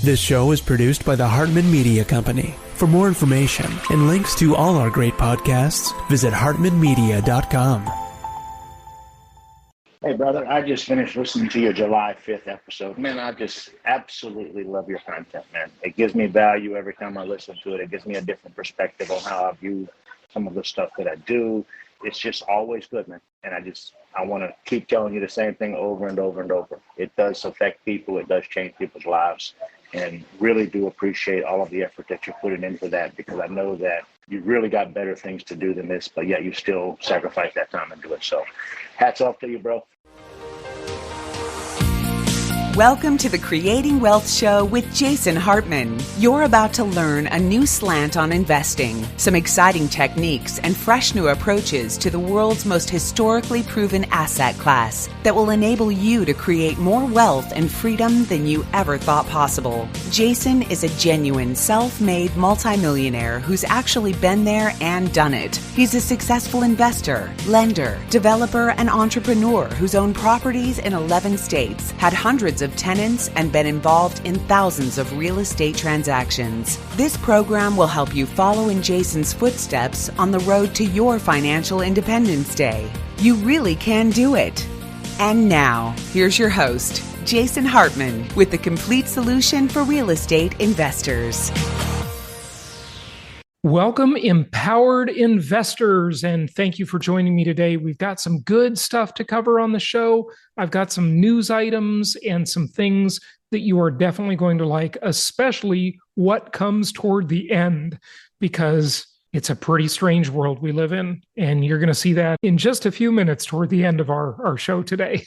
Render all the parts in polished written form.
This show is produced by the Hartman Media Company. For more information and links to all our great podcasts, visit hartmanmedia.com. Hey, brother, I just finished listening to your July 5th episode. Man, I just absolutely love your content, man. It gives me value every time I listen to it. It gives me a different perspective on how I view some of the stuff that I do. It's just always good, man. And I want to keep telling you the same thing over and over and over. It does affect people. It does change people's lives. And really do appreciate all of the effort that you're putting into that, because I know that you really got better things to do than this, but yet you still sacrifice that time and do it. So hats off to you, bro. Welcome to the Creating Wealth Show with Jason Hartman. You're about to learn a new slant on investing, some exciting techniques, and fresh new approaches to the world's most historically proven asset class that will enable you to create more wealth and freedom than you ever thought possible. Jason is a genuine self-made multimillionaire who's actually been there and done it. He's a successful investor, lender, developer, and entrepreneur who's owned properties in 11 states, had hundreds of tenants, and been involved in thousands of real estate transactions. This program will help you follow in Jason's footsteps on the road to your financial independence day. You really can do it. And now, here's your host, Jason Hartman, with the complete solution for real estate investors. Welcome, empowered investors, and thank you for joining me today. We've got some good stuff to cover on the show. I've got some news items and some things that you are definitely going to like, especially what comes toward the end, because it's a pretty strange world we live in, and you're going to see that in just a few minutes toward the end of our show today.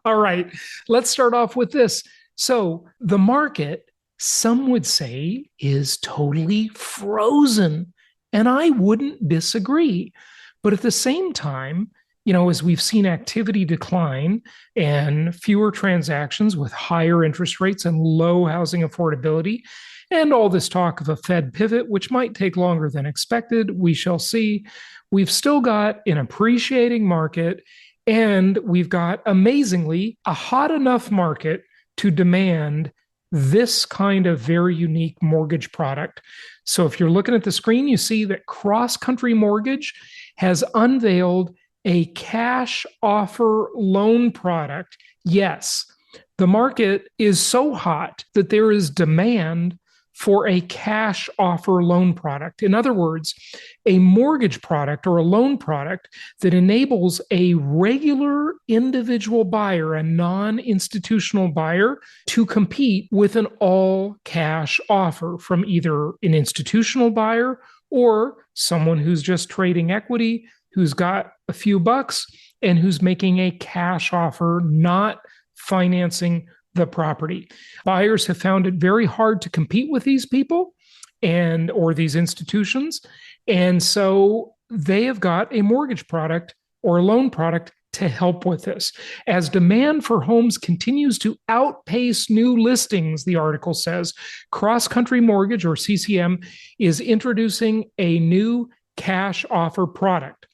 All right, let's start off with this. So the market, some would say, is totally frozen. And I wouldn't disagree. But at the same time, as we've seen activity decline and fewer transactions with higher interest rates and low housing affordability, and all this talk of a Fed pivot, which might take longer than expected, we shall see. We've still got an appreciating market, and we've got, amazingly, a hot enough market to demand this kind of very unique mortgage product. So if you're looking at the screen, you see that CrossCountry Mortgage has unveiled a cash offer loan product. Yes, the market is so hot that there is demand for a cash offer loan product. In other words, a mortgage product or a loan product that enables a regular individual buyer, a non-institutional buyer, to compete with an all-cash offer from either an institutional buyer or someone who's just trading equity, who's got a few bucks, and who's making a cash offer, not financing the property. Buyers have found it very hard to compete with these people or these institutions. And so they have got a mortgage product or a loan product to help with this. As demand for homes continues to outpace new listings, the article says, CrossCountry Mortgage, or CCM, is introducing a new cash offer product.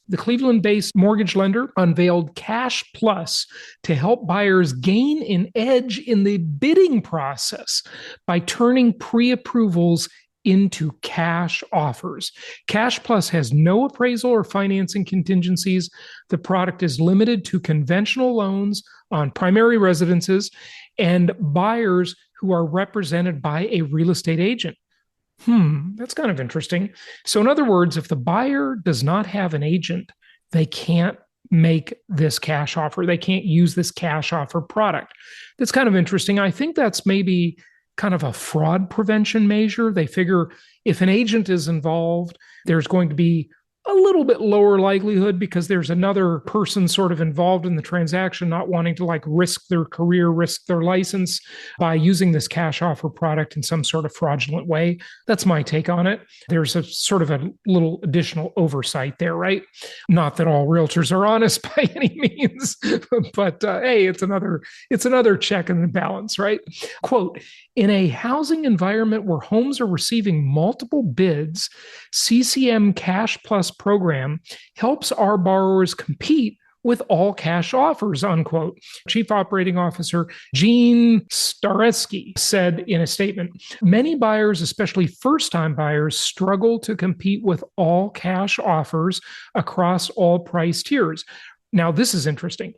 The Cleveland-based mortgage lender unveiled Cash Plus to help buyers gain an edge in the bidding process by turning pre-approvals into cash offers. Cash Plus has no appraisal or financing contingencies. The product is limited to conventional loans on primary residences and buyers who are represented by a real estate agent. That's kind of interesting. So in other words, if the buyer does not have an agent, they can't make this cash offer. They can't use this cash offer product. That's kind of interesting. I think that's maybe kind of a fraud prevention measure. They figure if an agent is involved, there's going to be a little bit lower likelihood because there's another person sort of involved in the transaction, not wanting to risk their career, risk their license by using this cash offer product in some sort of fraudulent way. That's my take on it. There's a sort of a little additional oversight there, right? Not that all realtors are honest by any means, but hey, it's another check and balance, right? Quote, in a housing environment where homes are receiving multiple bids, CCM Cash Plus program helps our borrowers compete with all cash offers, unquote. Chief Operating Officer Gene Stareski said in a statement, many buyers, especially first-time buyers, struggle to compete with all cash offers across all price tiers. Now, this is interesting.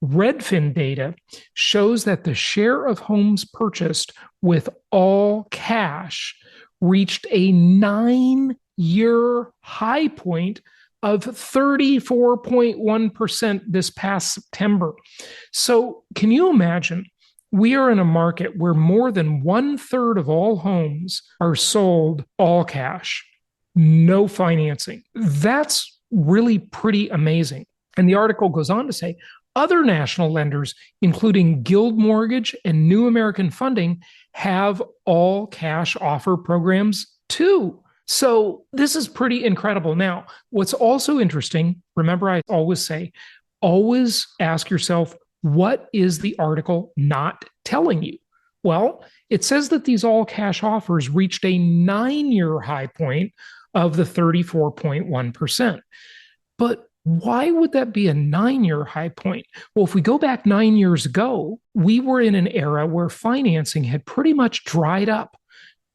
Redfin data shows that the share of homes purchased with all cash reached a 9-year high point of 34.1% this past September. So can you imagine? We are in a market where more than 1/3 of all homes are sold all cash, no financing. That's really pretty amazing. And the article goes on to say, other national lenders, including Guild Mortgage and New American Funding, have all cash offer programs too. So this is pretty incredible. Now, what's also interesting, remember I always say, always ask yourself, what is the article not telling you? Well, it says that these all cash offers reached a 9-year high point of the 34.1%. But why would that be a 9-year high point? Well, if we go back 9 years ago, we were in an era where financing had pretty much dried up.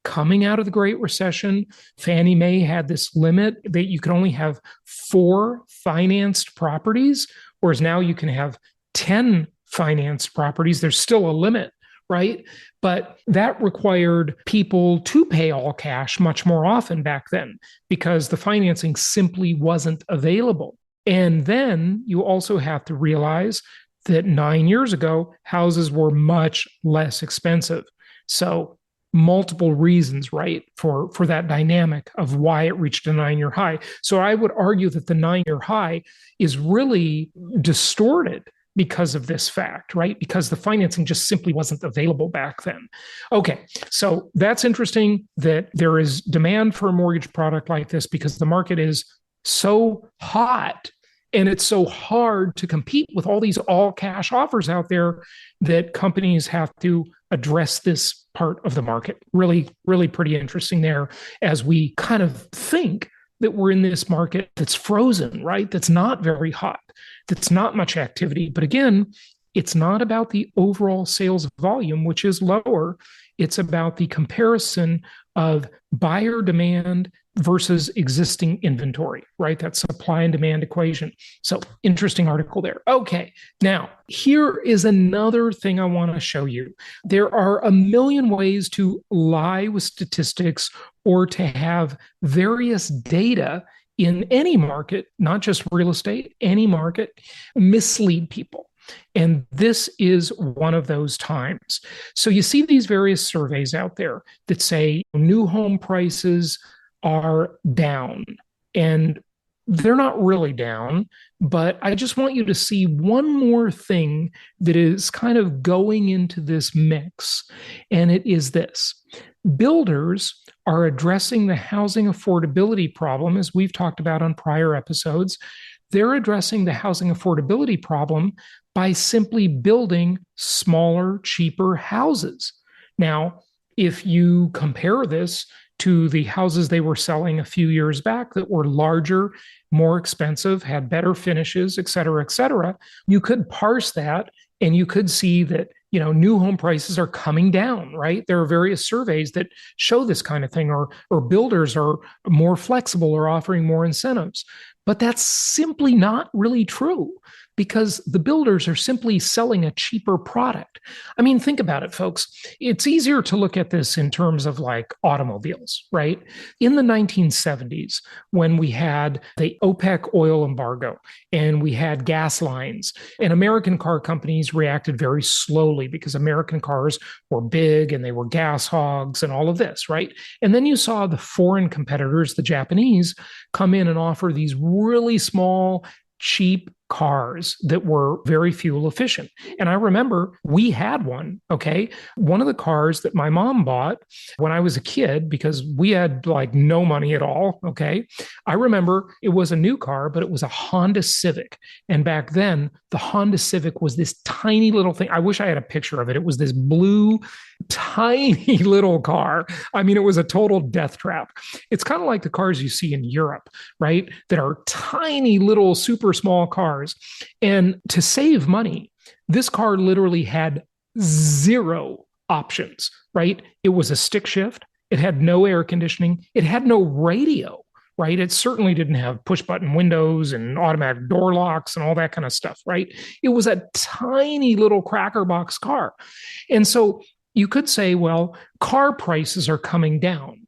Coming out of the Great Recession, Fannie Mae had this limit that you could only have 4 financed properties, whereas now you can have 10 financed properties. There's still a limit, right? But that required people to pay all cash much more often back then because the financing simply wasn't available. And then you also have to realize that 9 years ago, houses were much less expensive. So multiple reasons, right, for that dynamic of why it reached a 9-year high. So I would argue that the 9-year high is really distorted because of this fact, right? Because the financing just simply wasn't available back then. Okay, so that's interesting that there is demand for a mortgage product like this because the market is so hot and it's so hard to compete with all these all cash offers out there that companies have to address this part of the market. Really, really pretty interesting there as we kind of think that we're in this market that's frozen, right? That's not very hot, that's not much activity. But again, it's not about the overall sales volume, which is lower. It's about the comparison of buyer demand versus existing inventory, right? That supply and demand equation. So interesting article there. Okay, now here is another thing I want to show you. There are a million ways to lie with statistics or to have various data in any market, not just real estate, any market, mislead people. And this is one of those times. So you see these various surveys out there that say new home prices are down, and they're not really down, but I just want you to see one more thing that is kind of going into this mix, and it is this. Builders are addressing the housing affordability problem, as we've talked about on prior episodes. They're addressing the housing affordability problem by simply building smaller, cheaper houses. Now, if you compare this to the houses they were selling a few years back that were larger, more expensive, had better finishes, et cetera, you could parse that and you could see that, new home prices are coming down, right? There are various surveys that show this kind of thing, or builders are more flexible or offering more incentives. But that's simply not really true because the builders are simply selling a cheaper product. I mean, think about it, folks. It's easier to look at this in terms of like automobiles, right? In the 1970s, when we had the OPEC oil embargo and we had gas lines, and American car companies reacted very slowly because American cars were big and they were gas hogs and all of this, right? And then you saw the foreign competitors, the Japanese, come in and offer these really small, cheap cars that were very fuel efficient. And I remember we had one, okay? One of the cars that my mom bought when I was a kid, because we had like no money at all, okay? I remember it was a new car, but it was a Honda Civic. And back then, the Honda Civic was this tiny little thing. I wish I had a picture of it. It was this blue, tiny little car. I mean, it was a total death trap. It's kind of like the cars you see in Europe, right? That are tiny little super small cars. cars. And to save money, this car literally had zero options, right? It was a stick shift. It had no air conditioning. It had no radio, right? It certainly didn't have push button windows and automatic door locks and all that kind of stuff, right? It was a tiny little cracker box car. And so you could say, well, car prices are coming down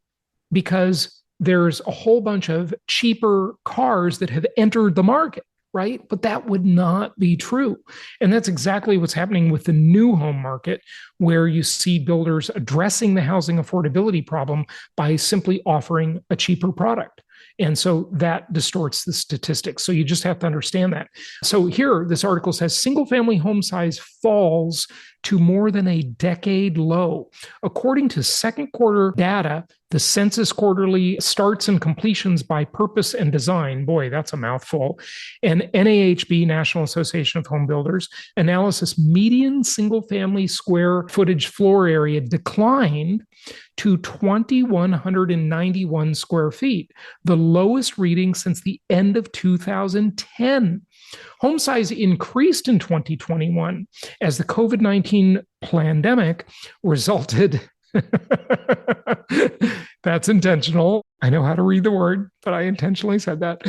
because there's a whole bunch of cheaper cars that have entered the market, right? But that would not be true. And that's exactly what's happening with the new home market, where you see builders addressing the housing affordability problem by simply offering a cheaper product. And so that distorts the statistics. So you just have to understand that. So here, this article says single-family home size falls to more than a decade low. According to second quarter data, the census quarterly starts and completions by purpose and design, boy, that's a mouthful, and NAHB, National Association of Home Builders, analysis, median single-family square footage floor area declined to 2,191 square feet, the lowest reading since the end of 2010. Home size increased in 2021 as the COVID-19 pandemic resulted. That's intentional. I know how to read the word, but I intentionally said that.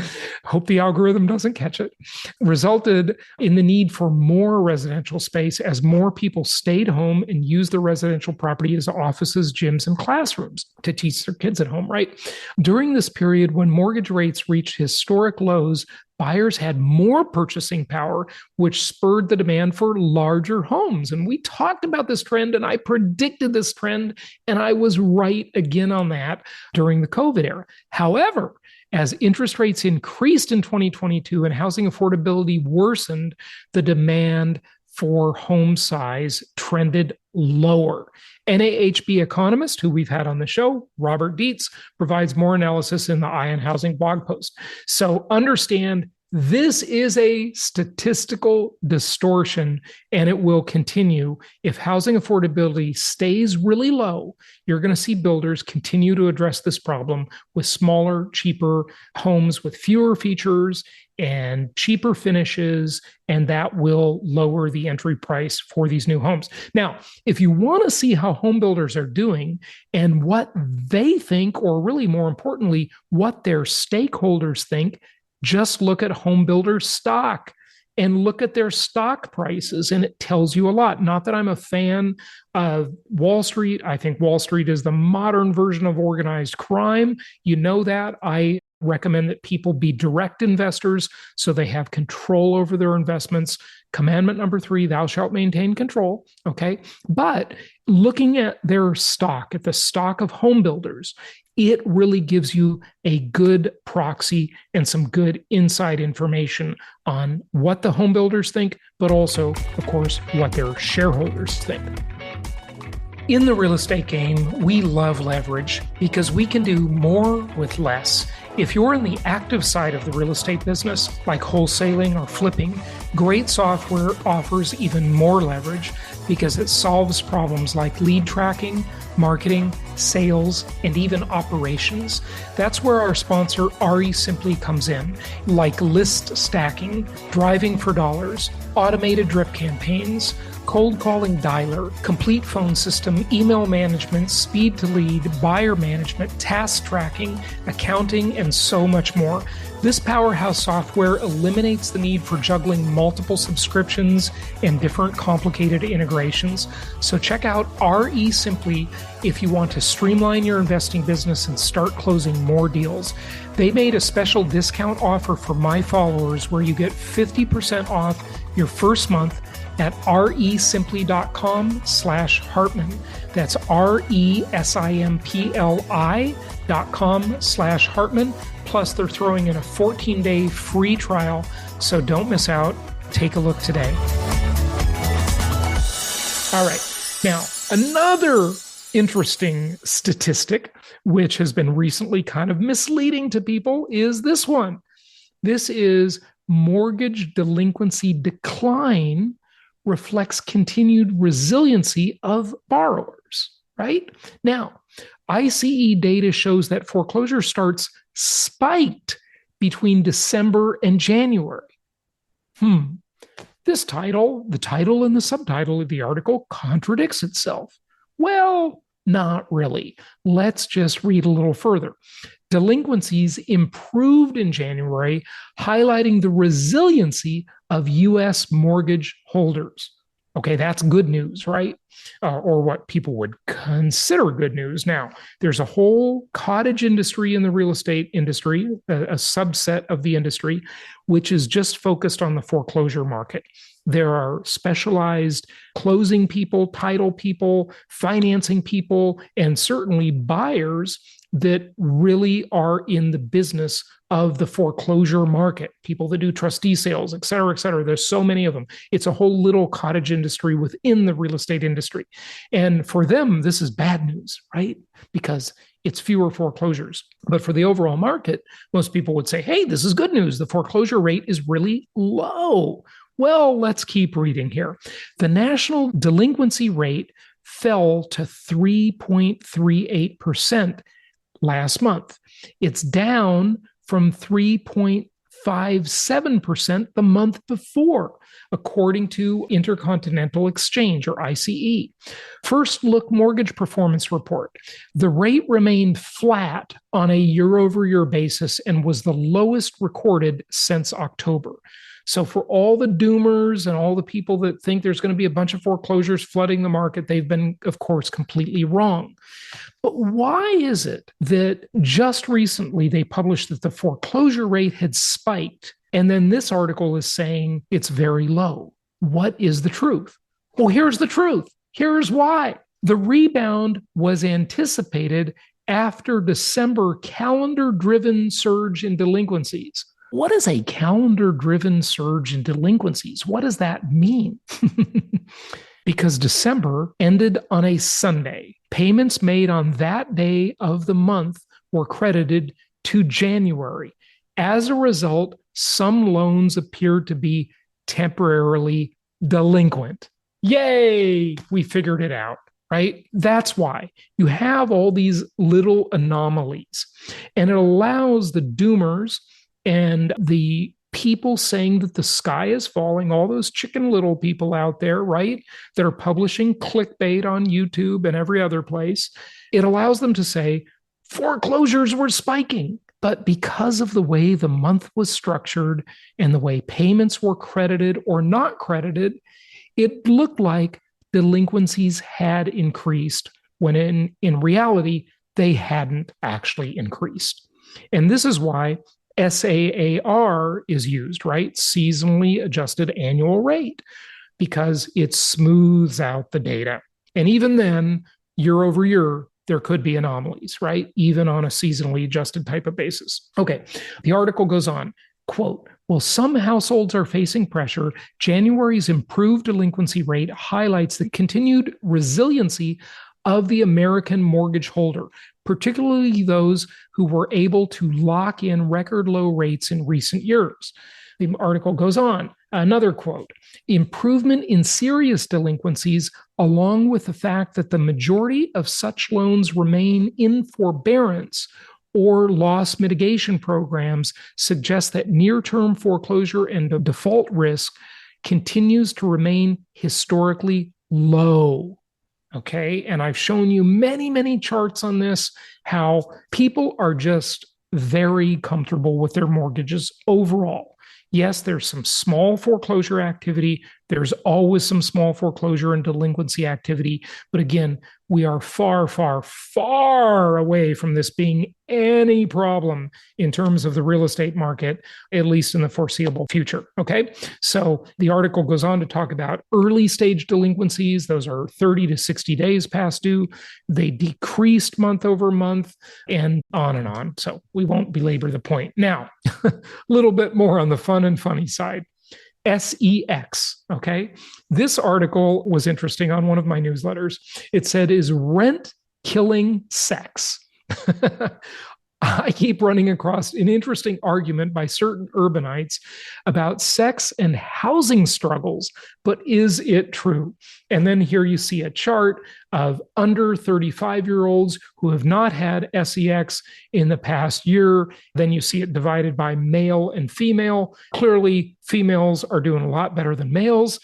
Hope the algorithm doesn't catch it. Resulted in the need for more residential space as more people stayed home and used the residential property as offices, gyms, and classrooms to teach their kids at home, right? During this period, when mortgage rates reached historic lows, buyers had more purchasing power, which spurred the demand for larger homes. And we talked about this trend, and I predicted this trend, and I was right again on that during the COVID era. However, as interest rates increased in 2022 and housing affordability worsened, the demand for home size trended lower. NAHB economist, who we've had on the show, Robert Dietz, provides more analysis in the Eye on Housing blog post. So understand, this is a statistical distortion, and it will continue. If housing affordability stays really low, you're going to see builders continue to address this problem with smaller, cheaper homes with fewer features and cheaper finishes, and that will lower the entry price for these new homes. Now, if you want to see how home builders are doing and what they think, or really more importantly, what their stakeholders think, just look at home builders stock and look at their stock prices, and it tells you a lot. Not that I'm a fan of Wall Street. I think Wall Street is the modern version of organized crime. You know that. I recommend that people be direct investors so they have control over their investments. Commandment number 3, thou shalt maintain control. Okay. But looking at their stock, at the stock of home builders, it really gives you a good proxy and some good inside information on what the home builders think, but also, of course, what their shareholders think. In the real estate game, we love leverage because we can do more with less. If you're in the active side of the real estate business, like wholesaling or flipping, great software offers even more leverage because it solves problems like lead tracking, marketing, sales, and even operations. That's where our sponsor RE Simply comes in, like list stacking, driving for dollars, automated drip campaigns, cold calling dialer, complete phone system, email management, speed to lead, buyer management, task tracking, accounting, and so much more. This powerhouse software eliminates the need for juggling multiple subscriptions and different complicated integrations. So check out RE Simply if you want to streamline your investing business and start closing more deals. They made a special discount offer for my followers where you get 50% off your first month at resimply.com/Hartman. That's resimpli.com/Hartman. Plus, they're throwing in a 14-day free trial, so don't miss out. Take a look today. All right. Now, another interesting statistic, which has been recently kind of misleading to people, is this one. This is mortgage delinquency decline reflects continued resiliency of borrowers, right? Now, ICE data shows that foreclosure starts spiked between December and January. This title, the title and the subtitle of the article contradicts itself. Well, not really. Let's just read a little further. Delinquencies improved in January, highlighting the resiliency of U.S. mortgage holders. Okay, that's good news, right? Or what people would consider good news. Now, there's a whole cottage industry in the real estate industry, a subset of the industry, which is just focused on the foreclosure market. There are specialized closing people, title people, financing people, and certainly buyers that really are in the business of the foreclosure market, people that do trustee sales, et cetera, et cetera. There's so many of them. It's a whole little cottage industry within the real estate industry. And for them, this is bad news, right? Because it's fewer foreclosures. But for the overall market, most people would say, hey, this is good news. The foreclosure rate is really low. Well, let's keep reading here. The national delinquency rate fell to 3.38% last month. It's down from 3.57% the month before, according to Intercontinental Exchange, or ICE. First Look Mortgage Performance Report. The rate remained flat on a year-over-year basis and was the lowest recorded since October. So for all the doomers and all the people that think there's going to be a bunch of foreclosures flooding the market, they've been, of course, completely wrong. But why is it that just recently they published that the foreclosure rate had spiked, and then this article is saying it's very low? What is the truth? Well, here's the truth. Here's why. The rebound was anticipated after December calendar-driven surge in delinquencies. What is a calendar-driven surge in delinquencies? What does that mean? Because December ended on a Sunday. Payments made on that day of the month were credited to January. As a result, some loans appeared to be temporarily delinquent. Yay! We figured it out, right? That's why you have all these little anomalies, and it allows the doomers and the people saying that the sky is falling, all those Chicken Little people out there, right, that are publishing clickbait on YouTube and every other place, it allows them to say foreclosures were spiking. But because of the way the month was structured and the way payments were credited or not credited, it looked like delinquencies had increased when in reality, they hadn't actually increased. And this is why SAAR is used, right? Seasonally adjusted annual rate, because it smooths out the data. And even then, year over year, there could be anomalies, right? Even on a seasonally adjusted type of basis. Okay, the article goes on, quote, "While some households are facing pressure, January's improved delinquency rate highlights the continued resiliency of the American mortgage holder, particularly those who were able to lock in record low rates in recent years." The article goes on, another quote, "Improvement in serious delinquencies, along with the fact that the majority of such loans remain in forbearance or loss mitigation programs, suggest that near-term foreclosure and default risk continues to remain historically low." Okay, and I've shown you many, many charts on this, how people are just very comfortable with their mortgages overall. Yes, there's some small foreclosure activity. There's always some small foreclosure and delinquency activity. But again, we are far, far, far away from this being any problem in terms of the real estate market, at least in the foreseeable future. Okay, so the article goes on to talk about early stage delinquencies. Those are 30 to 60 days past due. They decreased month over month and on and on. So we won't belabor the point. Now, a little bit more on the fun and funny side. SEX, okay? This article was interesting on one of my newsletters. It said, "Is rent killing sex?" I keep running across an interesting argument by certain urbanites about sex and housing struggles, but is it true? And then here you see a chart of under 35-year-olds who have not had sex in the past year. Then you see it divided by male and female. Clearly, females are doing a lot better than males.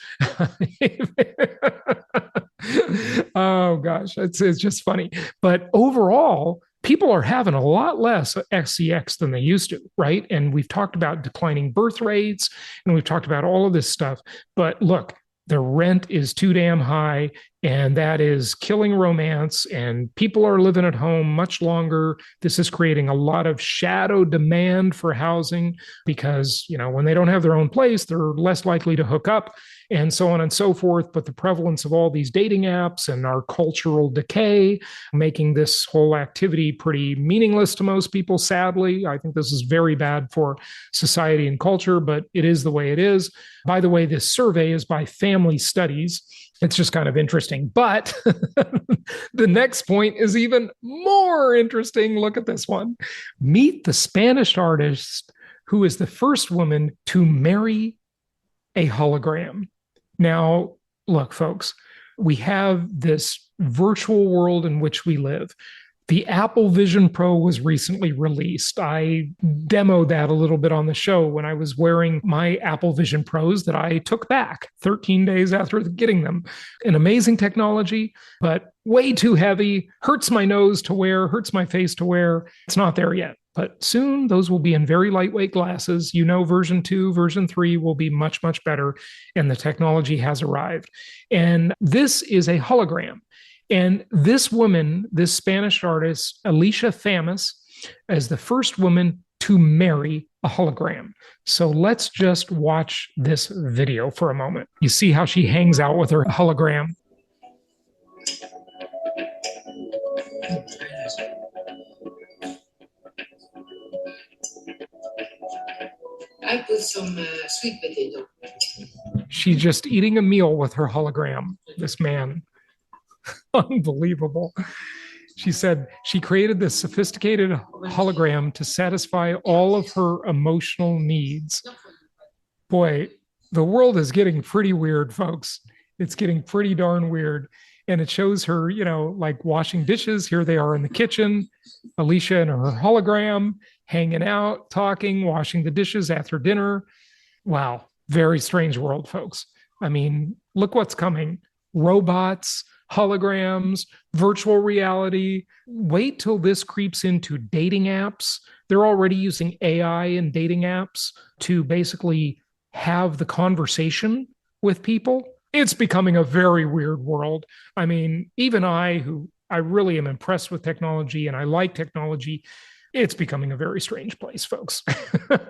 Oh, gosh, it's just funny. But overall, people are having a lot less sex than they used to, right? And we've talked about declining birth rates, and we've talked about all of this stuff. But look, the rent is too damn high, and that is killing romance, and people are living at home much longer. This is creating a lot of shadow demand for housing because, when they don't have their own place, they're less likely to hook up, and so on and so forth. But the prevalence of all these dating apps and our cultural decay, making this whole activity pretty meaningless to most people, sadly. I think this is very bad for society and culture, but it is the way it is. By the way, this survey is by Family Studies. It's just kind of interesting. But the next point is even more interesting. Look at this one. Meet the Spanish artist who is the first woman to marry a hologram. Now, look, folks, we have this virtual world in which we live. The Apple Vision Pro was recently released. I demoed that a little bit on the show when I was wearing my Apple Vision Pros that I took back 13 days after getting them. An amazing technology, but way too heavy, hurts my nose to wear, hurts my face to wear. It's not there yet. But soon those will be in very lightweight glasses. Version 2, version 3 will be much, much better. And the technology has arrived. And this is a hologram. And this woman, this Spanish artist, Alicia Famas, is the first woman to marry a hologram. So let's just watch this video for a moment. You see how she hangs out with her hologram. I put some sweet potato. She's just eating a meal with her hologram, this man. Unbelievable. She said she created this sophisticated hologram to satisfy all of her emotional needs. Boy, the world is getting pretty weird, folks. It's getting pretty darn weird. And it shows her, like washing dishes. Here they are in the kitchen. Alicia and her hologram hanging out, talking, washing the dishes after dinner. Wow. Very strange world, folks. I mean, look what's coming. Robots, holograms, virtual reality. Wait till this creeps into dating apps. They're already using AI in dating apps to basically have the conversation with people. It's becoming a very weird world. I mean, even I really am impressed with technology and I like technology, it's becoming a very strange place, folks.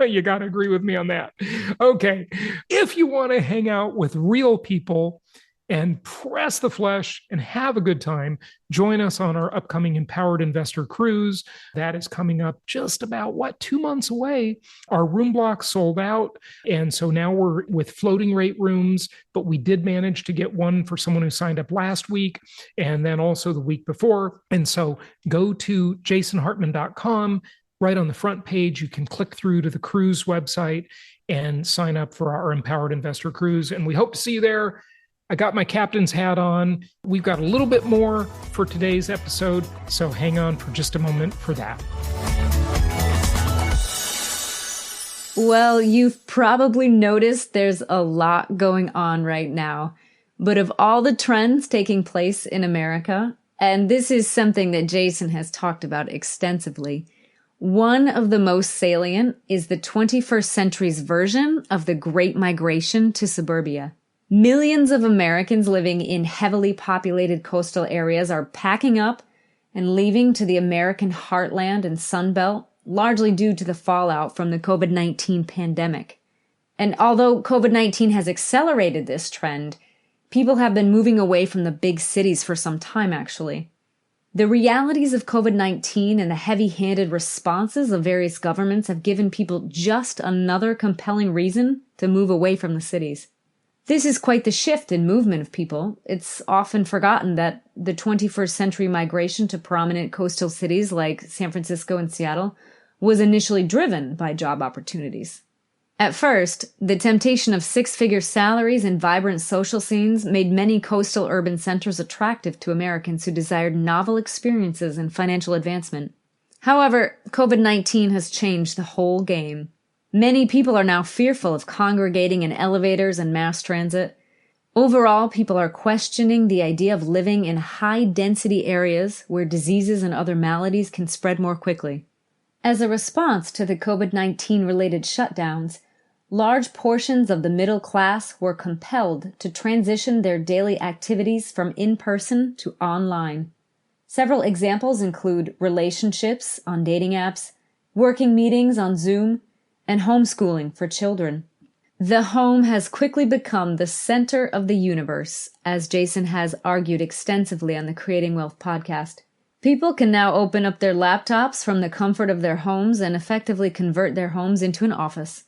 You got to agree with me on that. Okay. If you want to hang out with real people and press the flesh and have a good time, join us on our upcoming Empowered Investor Cruise. That is coming up just about, 2 months away. Our room block sold out. And so now we're with floating rate rooms, but we did manage to get one for someone who signed up last week and then also the week before. And so go to jasonhartman.com. Right on the front page, you can click through to the cruise website and sign up for our Empowered Investor Cruise. And we hope to see you there. I got my captain's hat on. We've got a little bit more for today's episode, so hang on for just a moment for that. Well, you've probably noticed there's a lot going on right now. But of all the trends taking place in America, and this is something that Jason has talked about extensively, one of the most salient is the 21st century's version of the Great Migration to suburbia. Millions of Americans living in heavily populated coastal areas are packing up and leaving to the American heartland and Sunbelt, largely due to the fallout from the COVID-19 pandemic. And although COVID-19 has accelerated this trend, people have been moving away from the big cities for some time, actually. The realities of COVID-19 and the heavy-handed responses of various governments have given people just another compelling reason to move away from the cities. This is quite the shift in movement of people. It's often forgotten that the 21st century migration to prominent coastal cities like San Francisco and Seattle was initially driven by job opportunities. At first, the temptation of six-figure salaries and vibrant social scenes made many coastal urban centers attractive to Americans who desired novel experiences and financial advancement. However, COVID-19 has changed the whole game. Many people are now fearful of congregating in elevators and mass transit. Overall, people are questioning the idea of living in high-density areas where diseases and other maladies can spread more quickly. As a response to the COVID-19 related shutdowns, large portions of the middle class were compelled to transition their daily activities from in-person to online. Several examples include relationships on dating apps, working meetings on Zoom, and homeschooling for children. The home has quickly become the center of the universe, as Jason has argued extensively on the Creating Wealth podcast. People can now open up their laptops from the comfort of their homes and effectively convert their homes into an office.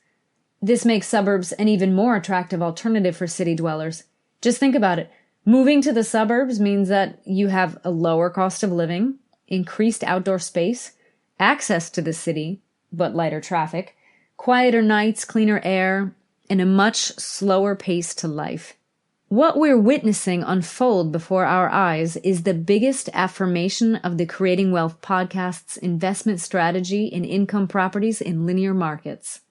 This makes suburbs an even more attractive alternative for city dwellers. Just think about it. Moving to the suburbs means that you have a lower cost of living, increased outdoor space, access to the city, but lighter traffic, quieter nights, cleaner air, and a much slower pace to life. What we're witnessing unfold before our eyes is the biggest affirmation of the Creating Wealth podcast's investment strategy in income properties in linear markets.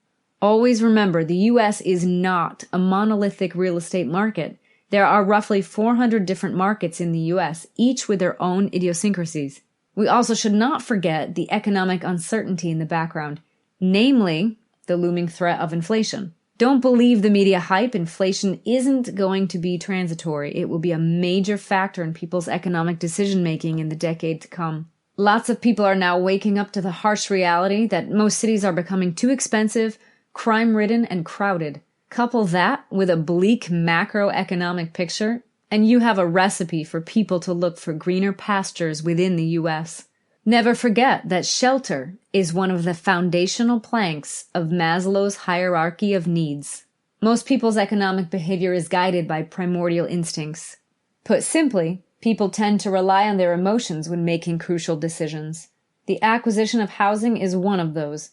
Always remember, the U.S. is not a monolithic real estate market. There are roughly 400 different markets in the U.S., each with their own idiosyncrasies. We also should not forget the economic uncertainty in the background, namely the looming threat of inflation. Don't believe the media hype. Inflation isn't going to be transitory. It will be a major factor in people's economic decision-making in the decade to come. Lots of people are now waking up to the harsh reality that most cities are becoming too expensive, crime-ridden, and crowded. Couple that with a bleak macroeconomic picture, and you have a recipe for people to look for greener pastures within the U.S. Never forget that shelter is one of the foundational planks of Maslow's hierarchy of needs. Most people's economic behavior is guided by primordial instincts. Put simply, people tend to rely on their emotions when making crucial decisions. The acquisition of housing is one of those.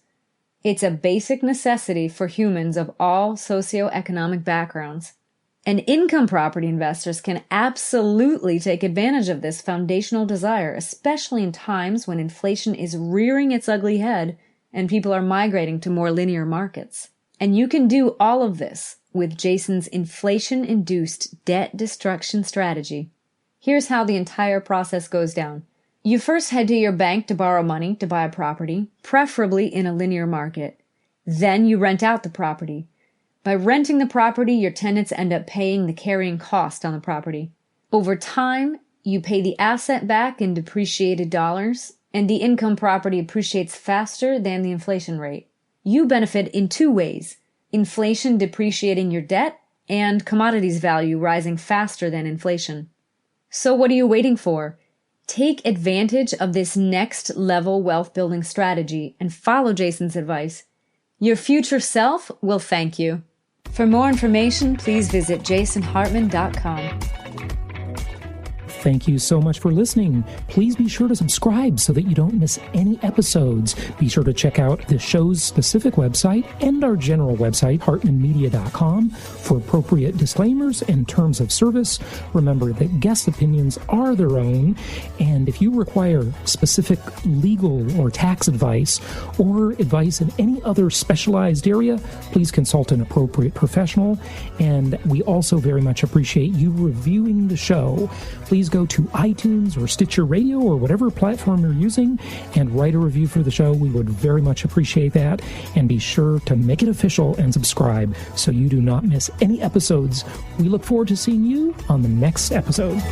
It's a basic necessity for humans of all socioeconomic backgrounds. And income property investors can absolutely take advantage of this foundational desire, especially in times when inflation is rearing its ugly head and people are migrating to more linear markets. And you can do all of this with Jason's inflation-induced debt destruction strategy. Here's how the entire process goes down. You first head to your bank to borrow money to buy a property, preferably in a linear market. Then you rent out the property. By renting the property, your tenants end up paying the carrying cost on the property. Over time, you pay the asset back in depreciated dollars, and the income property appreciates faster than the inflation rate. You benefit in two ways: inflation depreciating your debt and commodities value rising faster than inflation. So what are you waiting for? Take advantage of this next level wealth building strategy and follow Jason's advice. Your future self will thank you. For more information, please visit jasonhartman.com. Thank you so much for listening. Please be sure to subscribe so that you don't miss any episodes. Be sure to check out the show's specific website and our general website, hartmanmedia.com, for appropriate disclaimers and terms of service. Remember that guest opinions are their own, and if you require specific legal or tax advice or advice in any other specialized area, please consult an appropriate professional. And we also very much appreciate you reviewing the show. Please go to iTunes or Stitcher Radio or whatever platform you're using and write a review for the show. We would very much appreciate that. And be sure to make it official and subscribe so you do not miss any episodes. We look forward to seeing you on the next episode.